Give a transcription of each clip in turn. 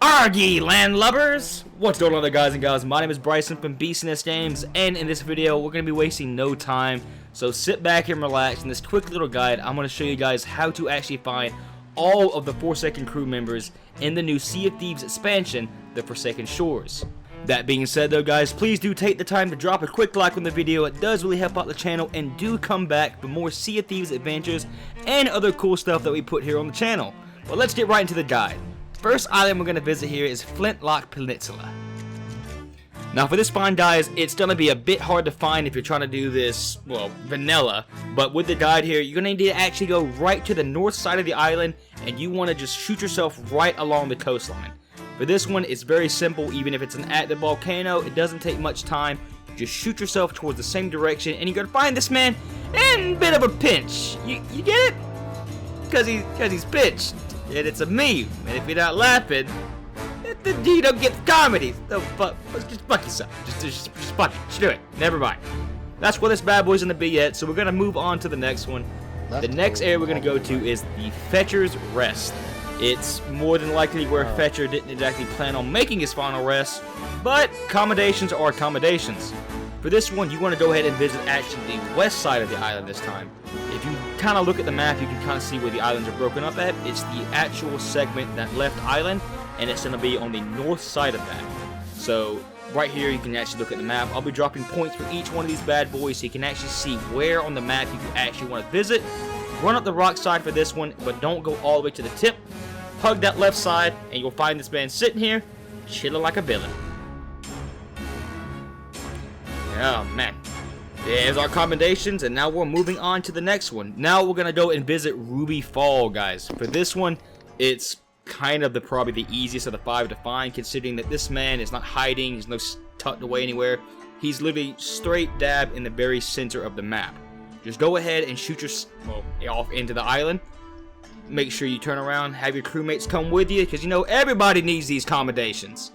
ARRRG LAND LOVERS! What's going on there, guys and gals? My name is Bryson from BCNS Games, and in this video we're going to be wasting no time. So sit back and relax. In this quick little guide, I'm going to show you guys how to actually find all of the Forsaken crew members in the new Sea of Thieves expansion, The Forsaken Shores. That being said though, guys, please do take the time to drop a quick like on the video. It does really help out the channel, and do come back for more Sea of Thieves adventures and other cool stuff that we put here on the channel. But let's get right into the guide. First island we're going to visit here is Flintlock Peninsula. Now for this find, guys, it's going to be a bit hard to find if you're trying to do this, well, vanilla. But with the guide here, you're going to need to actually go right to the north side of the island, and you want to just shoot yourself right along the coastline. For this one, it's very simple. Even if it's an active volcano, it doesn't take much time. Just shoot yourself towards the same direction, and you're going to find this man in a bit of a pinch. You get it? Because he's pinched. And it's a meme, and if you're not laughing, you don't get the comedy. So just fuck yourself. Just fuck it. Just do it. Never mind. That's what this bad boy's gonna be at. So we're gonna move on to the next one. The next area we're gonna go to is the Fetcher's Rest. It's more than likely where Fetcher didn't exactly plan on making his final rest, but accommodations are accommodations. For this one, you want to go ahead and visit actually the west side of the island this time. If you kind of look at the map, you can kind of see where the islands are broken up at. It's the actual segment that left island, and it's going to be on the north side of that. So right here, you can actually look at the map. I'll be dropping points for each one of these bad boys, so you can actually see where on the map you actually want to visit. Run up the rock side for this one, but don't go all the way to the tip. Hug that left side, and you'll find this man sitting here, chilling like a villain. Oh man, there's our commendations, and now we're moving on to the next one. Now we're gonna go and visit Ruby Fall, guys. For this one, it's kind of probably the easiest of the 5 to find, considering that this man is not hiding, he's no tucked away anywhere. He's literally straight dab in the very center of the map. Just go ahead and shoot off into the island. Make sure you turn around, have your crewmates come with you, because you know everybody needs these commendations.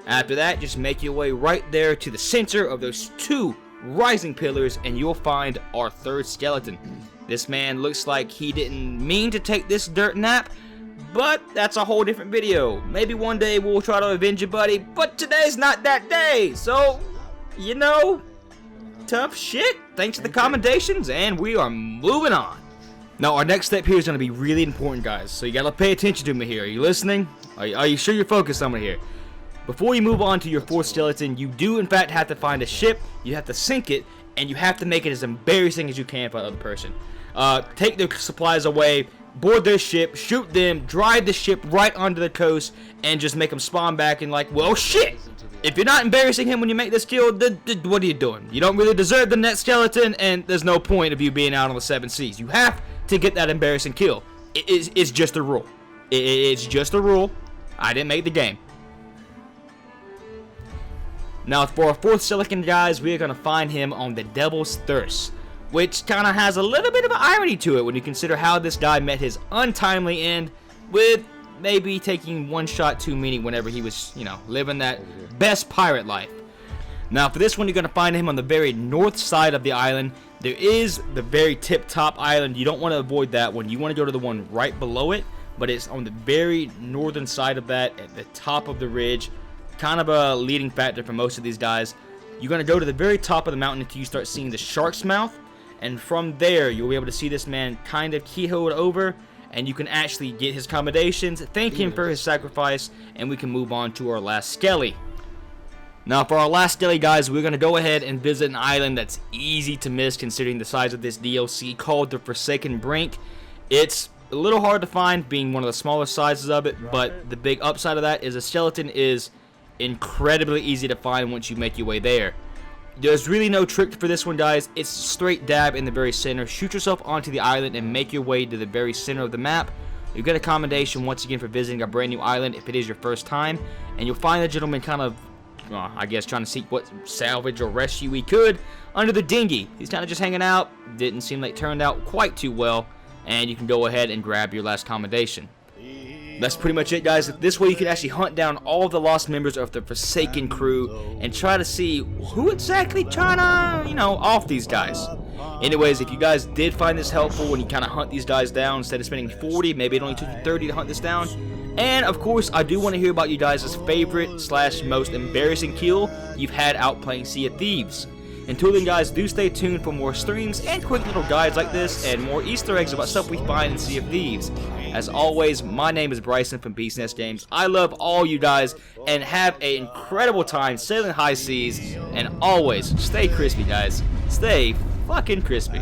After that, just make your way right there to the center of those 2 rising pillars, and you'll find our 3rd skeleton. This man looks like he didn't mean to take this dirt nap, but that's a whole different video. Maybe one day we'll try to avenge your buddy, but today's not that day. So, you know, tough shit. Thanks for the commendations, and we are moving on. Now, our next step here is going to be really important, guys. So you got to pay attention to me here. Are you listening? Are you sure you're focused on me here? Before you move on to your 4th skeleton, you do in fact have to find a ship, you have to sink it, and you have to make it as embarrassing as you can for the other person. Take their supplies away, board their ship, shoot them, drive the ship right onto the coast, and just make them spawn back and like, well shit! If you're not embarrassing him when you make this kill, what are you doing? You don't really deserve the next skeleton, and there's no point of you being out on the 7 seas. You have to get that embarrassing kill. It's just a rule. It's just a rule. I didn't make the game. Now for our 4th skeleton, guys, we are going to find him on the Devil's Thirst, which kind of has a little bit of an irony to it when you consider how this guy met his untimely end, with maybe taking 1 shot too many whenever he was, you know, living that best pirate life. Now for this one, you're going to find him on the very north side of the island. There is the very tip-top island. You don't want to avoid that one. You want to go to the one right below it, but it's on the very northern side of that, at the top of the ridge. Kind of a leading factor for most of these guys. You're going to go to the very top of the mountain until you start seeing the shark's mouth, and from there you'll be able to see this man kind of keyholed over, and you can actually get his commendations, thank him for his sacrifice, and we can move on to our last skelly. Now for our last skelly, guys, we're going to go ahead and visit an island that's easy to miss considering the size of this DLC, called the Forsaken Brink. It's a little hard to find, being one of the smaller sizes of it, but the big upside of that is a skeleton is incredibly easy to find once you make your way there. There's really no trick for this one, guys. It's straight dab in the very center. Shoot yourself onto the island and make your way to the very center of the map. You get a commendation once again for visiting a brand new island if it is your first time, and you'll find the gentleman kind of, I guess, trying to seek what salvage or rescue he could under the dinghy. He's kind of just hanging out. Didn't seem like it turned out quite too well, and you can go ahead and grab your last commendation. That's pretty much it, guys. This way you can actually hunt down all the lost members of the Forsaken crew and try to see who exactly trying to, you know, off these guys. Anyways, if you guys did find this helpful when you kind of hunt these guys down, instead of spending 40, maybe it only took you 30 to hunt this down, And of course, I do want to hear about you guys' favorite / most embarrassing kill you've had out playing Sea of Thieves. Until then, guys, do stay tuned for more streams and quick little guides like this and more Easter eggs about stuff we find in Sea of Thieves. As always, my name is Bryson from Beastnest Games. I love all you guys and have an incredible time sailing high seas. And always stay crispy, guys. Stay fucking crispy.